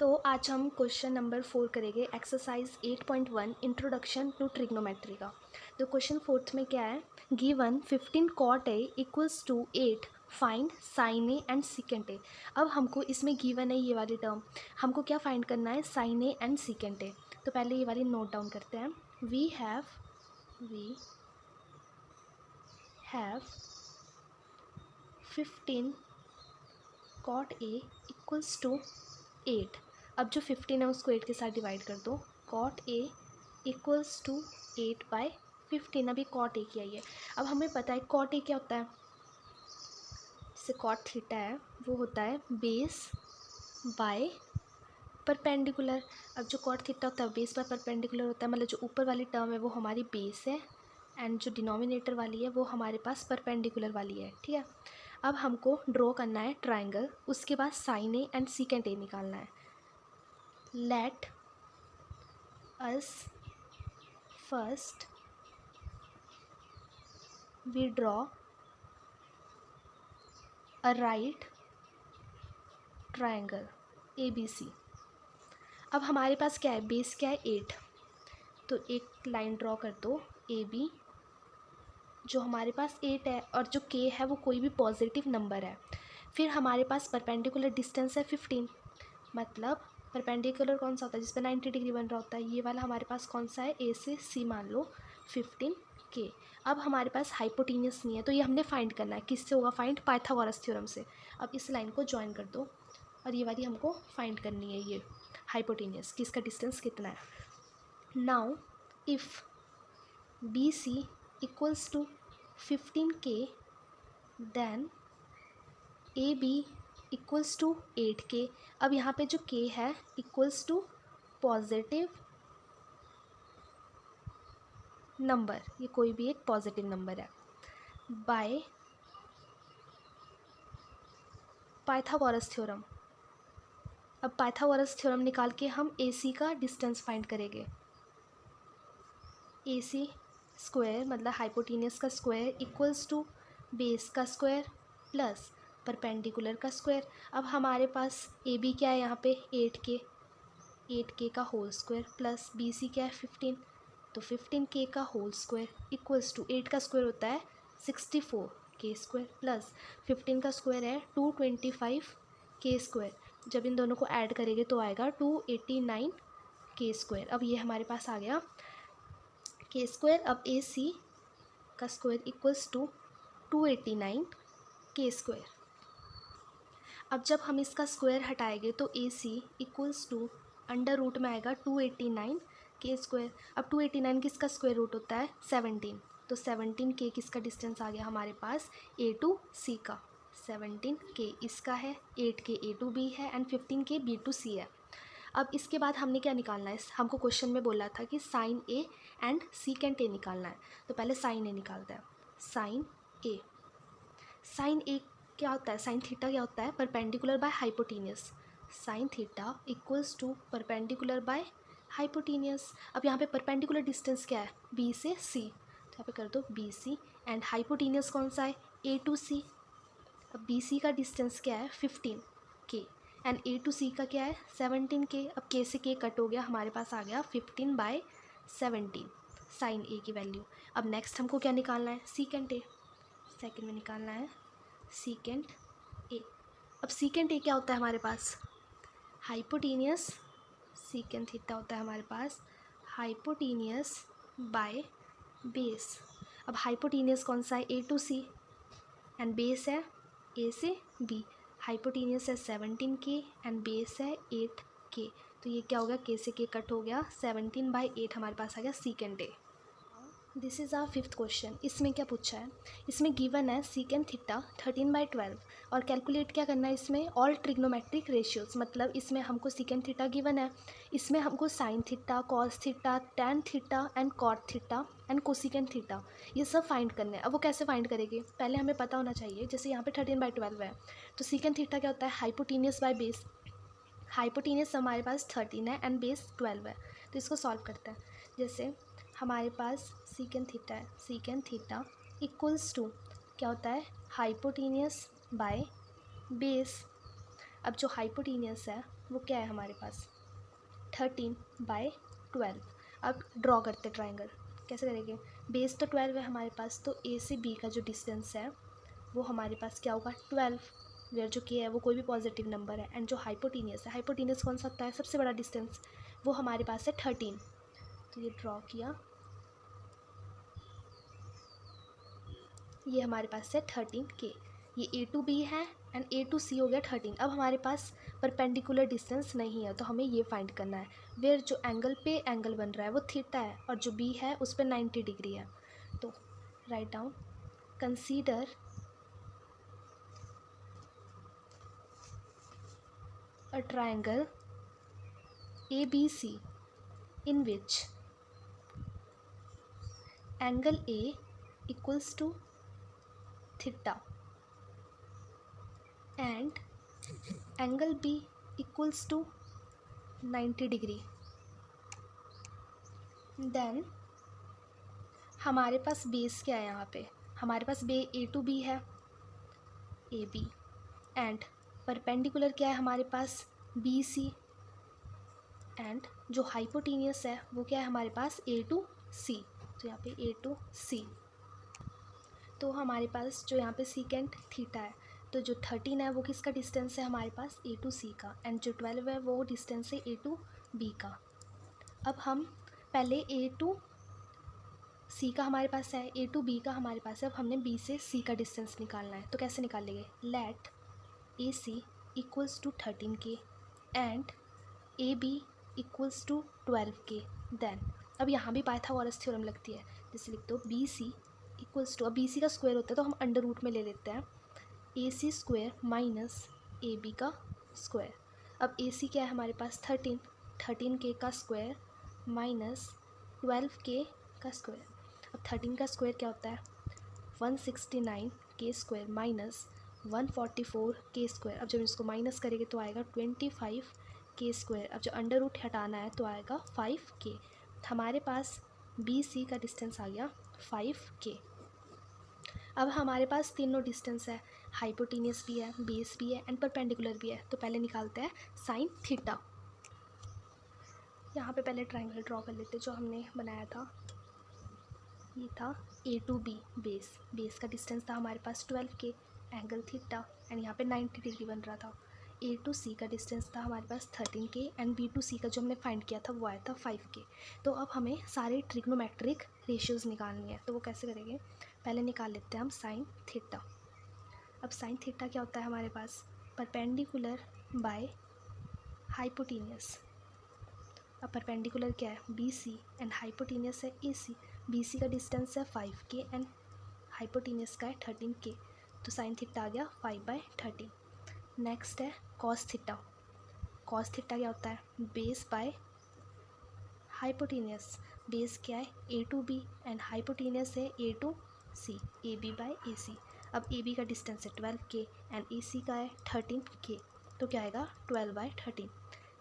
तो आज हम क्वेश्चन नंबर 4 करेंगे एक्सरसाइज 8.1 इंट्रोडक्शन टू ट्रिग्नोमेट्री का। तो क्वेश्चन फोर्थ में क्या है, given 15 cot A equals to 8 find sine A and secant A. अब हमको इसमें गिवन है ये वाली टर्म, हमको क्या फाइंड करना है, sine A and secant A. तो पहले ये वाली नोट डाउन करते हैं। We have 15 cot A equals to 8। अब जो 15 है उसको 8 के साथ डिवाइड कर दो। Cot A equals to 8/15। अभी कॉट ए की आई है। अब हमें पता है कॉट ए क्या होता है, जैसे कॉट थीटा है वो होता है बेस बाय परपेंडिकुलर। अब जो कॉट थीटा होता है बेस बाय परपेंडिकुलर होता है, मतलब जो ऊपर वाली टर्म है वो हमारी बेस है एंड जो डिनोमिनेटर वाली है वो हमारे पास परपेंडिकुलर वाली है। ठीक है, अब हमको ड्रॉ करना है ट्राइंगल, उसके बाद sine A and secant A निकालना है। Let us first we draw a right triangle ABC। अब हमारे पास क्या है, बेस क्या है 8, तो एक लाइन ड्रॉ कर दो AB, जो हमारे पास 8 है और जो K है वो कोई भी पॉजिटिव नंबर है। फिर हमारे पास परपेंडिकुलर डिस्टेंस है 15, मतलब परपेंडिकुलर कौन सा होता है जिस पर 90 डिग्री बन रहा होता है, ये वाला हमारे पास कौन सा है, ए से सी मान लो 15K। अब हमारे पास हाइपोटेनियस नहीं है तो ये हमने फाइंड करना है, किससे होगा फाइंड, पाइथागोरस थ्योरम से। अब इस लाइन को ज्वाइन कर दो और ये वाली हमको फाइंड करनी है, ये हाइपोटेनियस कि इसका डिस्टेंस कितना है। Now if B C equals to 15K then A B equals to 8K। अब यहाँ पे जो K है इक्वल्स टू पॉजिटिव नंबर, ये कोई भी एक पॉजिटिव नंबर है, बाय पाइथागोरस थ्योरम। अब पाइथागोरस थ्योरम निकाल के हम AC का डिस्टेंस फाइंड करेंगे। AC स्क्वायर मतलब हाइपोटेनियस का स्क्वायर इक्वल्स टू बेस का स्क्वायर प्लस परपेंडिकुलर का स्क्वायर। अब हमारे पास AB क्या है यहाँ पे 8K का होल स्क्वायर प्लस BC क्या है 15, तो 15K का होल स्क्वायर इक्वल्स टू 8 का स्क्वायर होता है 64K स्क्वायर प्लस 15 का स्क्वायर है 225K स्क्वायर। जब इन दोनों को ऐड करेंगे तो आएगा 289K स्क्वायर। अब ये हमारे पास आ गया K स्क्वायर। अब AC का square equals to 289K square. अब जब हम इसका स्क्वायर हटाएंगे तो AC equals to under root में आएगा 289K स्क्वायर। अब 289 किसका स्क्वायर रूट होता है 17, तो 17K किसका डिस्टेंस आ गया हमारे पास A टू C का। 17K इसका है, 8K A टू B है and 15K B to C है। अब इसके बाद हमने क्या निकालना है, हमको क्वेश्चन में बोला था कि sine A and secant A निकालना है। तो पहले साइन ए निकालते हैं। साइन ए क्या होता है, साइन थीटा क्या होता है, perpendicular by hypotenuse. Sine theta equals to perpendicular by hypotenuse. अब यहाँ पे परपेंडिकुलर डिस्टेंस क्या है, बी से सी, तो यहाँ पे कर दो बी सी एंड हाइपोटेनियस कौन सा है ए टू सी। अब बी सी का डिस्टेंस क्या है 15K एंड ए टू सी का क्या है 17K। अब K से K कट हो गया, हमारे पास आ गया 15/17 साइन ए की वैल्यू। अब नेक्स्ट हमको क्या निकालना है, सीकेंट ए, सेकेंड में निकालना है सीकेंट ए। अब सीकेंट ए क्या होता है हमारे पास, हाइपोटेनियस, सीकेंट थीटा होता है हमारे पास हाइपोटेनियस बाय बेस। अब हाइपोटेनियस कौन सा है ए टू सी एंड बेस है ए से बी। हाइपोटेनियस है 17K एंड बेस है 8K, तो ये क्या हो गया K से K कट हो गया, 17/8 हमारे पास आ गया secant A. This is our fifth question. इसमें क्या पूछा है, इसमें गिवन है सीकेंट थीटा 13/12 और कैलकुलेट क्या करना है इसमें, ऑल ट्रिग्नोमेट्रिक रेशियोज। मतलब इसमें हमको सीकेंट थीटा गिवन है, इसमें हमको sine theta, cos theta, tan theta and cot theta and cosecant theta ये सब फाइंड करने हैं। अब वो कैसे फाइंड करेंगे, पहले हमें पता होना चाहिए, जैसे यहाँ पे 13/12 है तो सीकेंट थीटा क्या होता है हाइपोटेनियस बाय बेस। हाइपोटेनियस हमारे पास 13 है एंड बेस 12 है, तो इसको सॉल्व करते हैं। जैसे हमारे पास सीकेंट थीटा है, सीकेंट थीटा इक्वल्स टू क्या होता है हाइपोटेनियस बाय बेस। अब जो हाइपोटीनियस है वो क्या है हमारे पास 13/12। अब ड्रॉ करते ट्राइंगल, कैसे करेंगे, बेस तो 12 है हमारे पास, तो ए से बी का जो डिस्टेंस है वो हमारे पास क्या होगा 12, वेयर जो के है वो कोई भी पॉजिटिव नंबर है, एंड जो हाइपोटीनियस है, हाइपोटीनियस कौन सा होता है सबसे बड़ा डिस्टेंस, वो हमारे पास है 13। तो ये ड्रॉ किया, ये हमारे पास है 13K, ये A to B है एंड A to C हो गया 13। अब हमारे पास परपेंडिकुलर डिस्टेंस नहीं है, तो हमें ये फाइंड करना है वेयर जो एंगल पे एंगल बन रहा है वो थीटा है और जो B है उस पर 90 डिग्री है। तो write down, consider a triangle ABC in which angle A equals to theta and angle B equals to 90 degree. Then हमारे पास बेस क्या है यहाँ पे, हमारे पास बे A to B है AB, एंड परपेंडिकुलर क्या है हमारे पास BC, एंड जो हाइपोटीनियस है वो क्या है हमारे पास A to C, तो यहाँ पे A to C। तो हमारे पास जो यहाँ पे सीकेंट थीटा है, तो जो 13 है वो किसका डिस्टेंस है हमारे पास A to C का, एंड जो 12 है वो डिस्टेंस है A to B का। अब हम पहले A to C का हमारे पास है, A to B का हमारे पास है, अब हमने B से C का डिस्टेंस निकालना है, तो कैसे निकालेंगे, let AC equals to 13K and AB equals to 12K। Then अब यहाँ भी पाइथागोरस थ्योरम लगती है, जैसे लिख दो BC इक्वल्स टू, अब BC का स्क्वायर होता है तो हम अंडर रूट में ले लेते हैं AC स्क्वायर माइनस AB का स्क्वायर। अब AC क्या है हमारे पास 13K का स्क्वायर माइनस 12K का स्क्वायर। अब 13 का स्क्वायर क्या होता है 169K square minus 144K square. अब जब इसको माइनस करेंगे तो आएगा 25K स्क्वायर। अब जो अंडर रूट हटाना है तो आएगा 5K। हमारे पास BC का डिस्टेंस आ गया 5K। अब हमारे पास तीनों डिस्टेंस है, हाइपोटीनियस भी है, बेस भी है एंड परपेंडिकुलर भी है। तो पहले निकालते हैं साइन थीटा। यहाँ पे पहले ट्राइंगल ड्रॉ कर लेते जो हमने बनाया था, ये था A to B बेस का डिस्टेंस था हमारे पास 12K, एंगल थीटा, एंड यहाँ पे 90 डिग्री बन रहा था। A to C का डिस्टेंस था हमारे पास 13K and B to C का जो हमने फाइंड किया था वो आया था 5K। तो अब हमें सारे ट्रिग्नोमेट्रिक रेशियोज़ निकालनी है, तो वो कैसे करेंगे, पहले निकाल लेते हैं हम साइन थीटा। अब साइन थीटा क्या होता है हमारे पास परपेंडिकुलर बाय हाइपोटीनियस। अब परपेंडिकुलर क्या है BC एंड हाइपोटीनियस है AC। BC का डिस्टेंस है 5K एंड हाइपोटीनियस का है 13K, तो साइन थीटा आ गया 5/13। नेक्स्ट है कॉस थीटा। कॉस थीटा क्या होता है बेस बाय हाइपोटीनियस। बेस क्या है A to B and hypotenuse है A to C, AB/AC। अब AB का डिस्टेंस है 12K एंड AC का है 13K, तो क्या आएगा 12/13।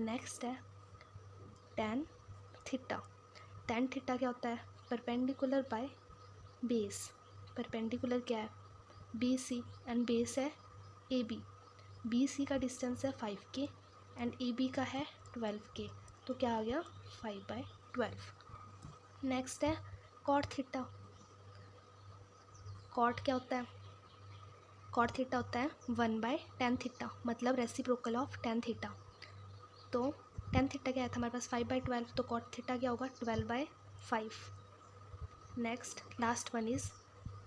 नेक्स्ट है tan थीटा। tan थीटा क्या होता है परपेंडिकुलर बाय बेस। परपेंडिकुलर क्या है BC एंड बेस है AB। BC का डिस्टेंस है 5K एंड AB का है 12K, तो क्या आ गया 5/12। नेक्स्ट है कॉट थीटा। कॉट क्या होता है कॉट थीटा होता है 1/tan थीटा, मतलब रेसिप्रोकल ऑफ tan थीटा। तो tan थीटा क्या है था हमारे पास 5/12, तो कॉट थीटा क्या होगा 12/5। Next last one is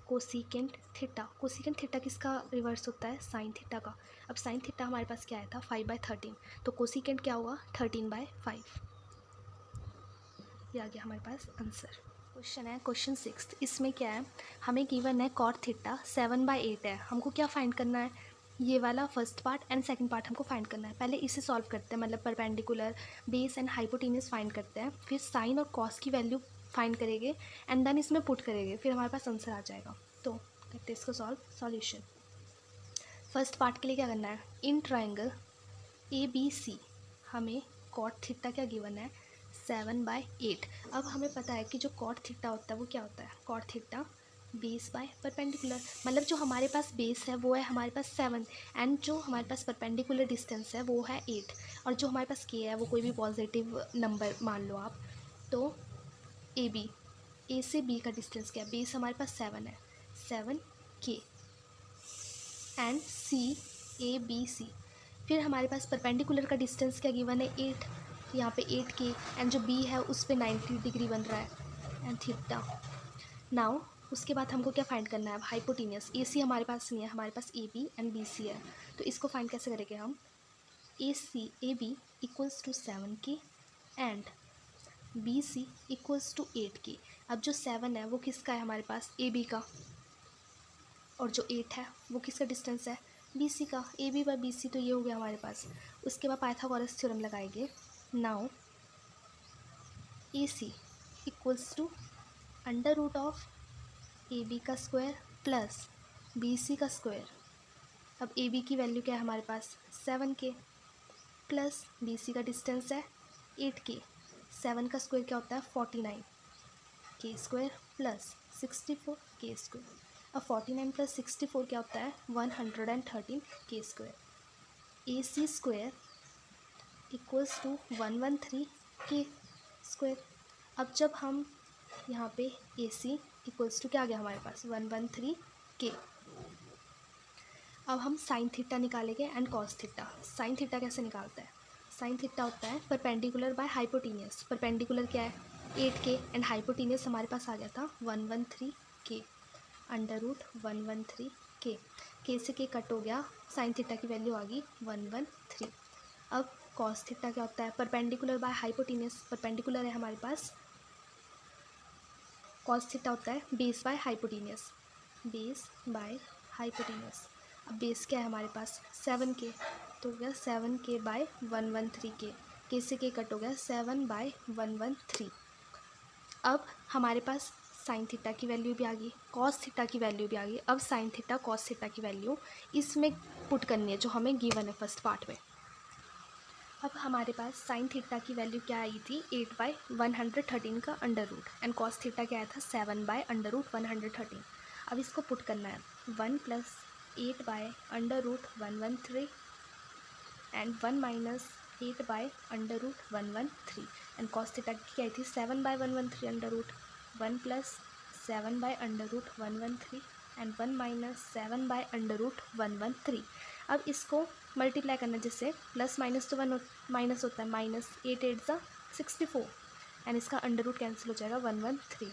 cosecant theta. Cosecant theta किसका रिवर्स होता है साइन थीटा का। अब साइन थीटा हमारे पास क्या आया था 5/13, तो कोसिकेंट क्या हुआ 13/5। ये आ गया हमारे पास आंसर। क्वेश्चन है क्वेश्चन 6, इसमें क्या है हमें गिवन है कॉट थीटा 7/8 है, हमको क्या फाइंड करना है, ये वाला first part and second part हमको फाइंड करना है। पहले इसे सॉल्व करते हैं, मतलब perpendicular base and hypotenuse find करते हैं, फिर साइन और कॉस की वैल्यू फाइंड करेंगे एंड देन इसमें पुट करेंगे, फिर हमारे पास आंसर आ जाएगा। तो करते हैं इसको सॉल्यूशन। फर्स्ट पार्ट के लिए क्या करना है, इन ट्राइंगल ABC हमें कॉट थीटा क्या गिवन है 7/8। अब हमें पता है कि जो कॉट थीटा होता है वो क्या होता है, cot theta base by perpendicular, मतलब जो हमारे पास बेस है वो है हमारे पास 7 एंड जो हमारे पास परपेंडिकुलर डिस्टेंस है वो है 8, और जो हमारे पास के है वो कोई भी पॉजिटिव नंबर मान लो आप। तो ए से बी का डिस्टेंस क्या है, बेस हमारे पास 7 है, 7 के एंड सी, फिर हमारे पास परपेंडिकुलर का डिस्टेंस क्या गिवन है 8, यहाँ पे 8 के एंड जो बी है उस पर 90 डिग्री बन रहा है एंड थीटा। नाउ उसके बाद हमको क्या फाइंड करना है, हाइपोटेनियस। ए सी हमारे पास नहीं है, हमारे पास A B and B C है, तो इसको फाइंड कैसे करेंगे हम, ए B equals to 7 K and B C equals to 8 K. अब जो 7 है वो किसका है हमारे पास, ए बी का, और जो 8 है वो किसका डिस्टेंस है, बी सी का। A B by B C तो ये हो गया हमारे पास। उसके बाद पाइथागोरस थ्योरम लगाएंगे। Now A C equals to under root of A B का स्क्वायर प्लस बी सी का स्क्वायर। अब ए बी की वैल्यू क्या है हमारे पास 7 के, प्लस बी सी का डिस्टेंस है 8 के, 7 का स्क्वायर क्या होता है 49 के स्क्वायर प्लस 64 के स्क्वायर। अब 49 प्लस 64 क्या होता है 113 K square. A C square equals to 113 K square. अब जब हम यहाँ पे ए सी इक्वल्स टू क्या आ गया हमारे पास 113 के, अब हम साइन थीटा निकालेंगे and cos theta. Sine theta कैसे निकालता है, साइन थीटा होता है परपेंडिकुलर बाय हाइपोटेनियस। परपेंडिकुलर क्या है 8 के एंड हाइपोटेनियस हमारे पास आ गया था 113 के, अंडर रूट 113 के से के कट हो गया, साइन थीटा की वैल्यू आ गई 113। अब कॉस थीटा क्या होता है, परपेंडिकुलर बाय हाइपोटेनियस, परपेंडिकुलर है हमारे पास, कॉस थीटा होता है base by hypotenuse, base bye hypotenuse. अब बेस क्या है हमारे पास 7 के, तो हो गया 7 के बाय 113 के से के कट हो गया 7 बाय 113। अब हमारे पास साइन थीटा की वैल्यू भी आ गई, कॉस थीटा की वैल्यू भी आ गई। अब साइन थीटा कॉस थीटा की वैल्यू इसमें पुट करनी है जो हमें गिवन है फर्स्ट पार्ट में। अब हमारे पास साइन थीटा की वैल्यू क्या आई थी 8/113 का under root and cos theta क्या आया था 7/√113। अब इसको पुट करना है 1 + 8/√113 एंड 1 - 8/√113 एंड कॉस थीटा की आई थी 7/113 अंडर रूट 1 + 7/√113 एंड 1 - 7/√113। अब इसको मल्टीप्लाई करना, जिससे प्लस माइनस तो माइनस होता है, -8 × 64 एंड इसका अंडर रूट कैंसिल हो जाएगा 113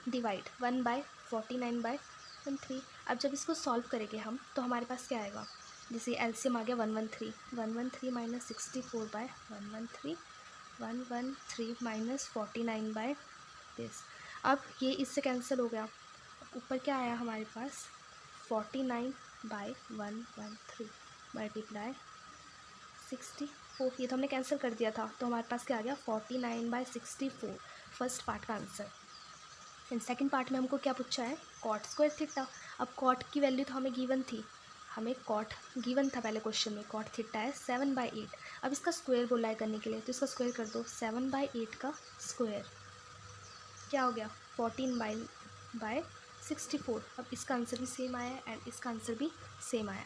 डिवाइड 1/49/13। अब जब इसको सॉल्व करेंगे हम तो हमारे पास क्या आएगा, जैसे एलसीएम आ गया 113 - 64/113 113 - 49 दिस। अब ये इससे कैंसिल हो गया, ऊपर क्या आया हमारे पास 49/113 मल्टीप्लाई 64, ये तो हमने कैंसिल कर दिया था, तो हमारे पास क्या आ गया 49/64 फर्स्ट पार्ट का आंसर। एंड सेकंड पार्ट में हमको क्या पूछा है कॉट स्क्वायर थीटा। अब कॉट की वैल्यू तो हमें गिवन थी, हमें कॉट गिवन था पहले क्वेश्चन में, कॉट थीटा है 7/8। अब इसका स्क्वायर बोला है करने के लिए, तो इसका स्क्वायर कर दो, 7/8 का स्क्वायर क्या हो गया 14/64। अब इसका आंसर भी सेम आया एंड इसका आंसर भी सेम आया।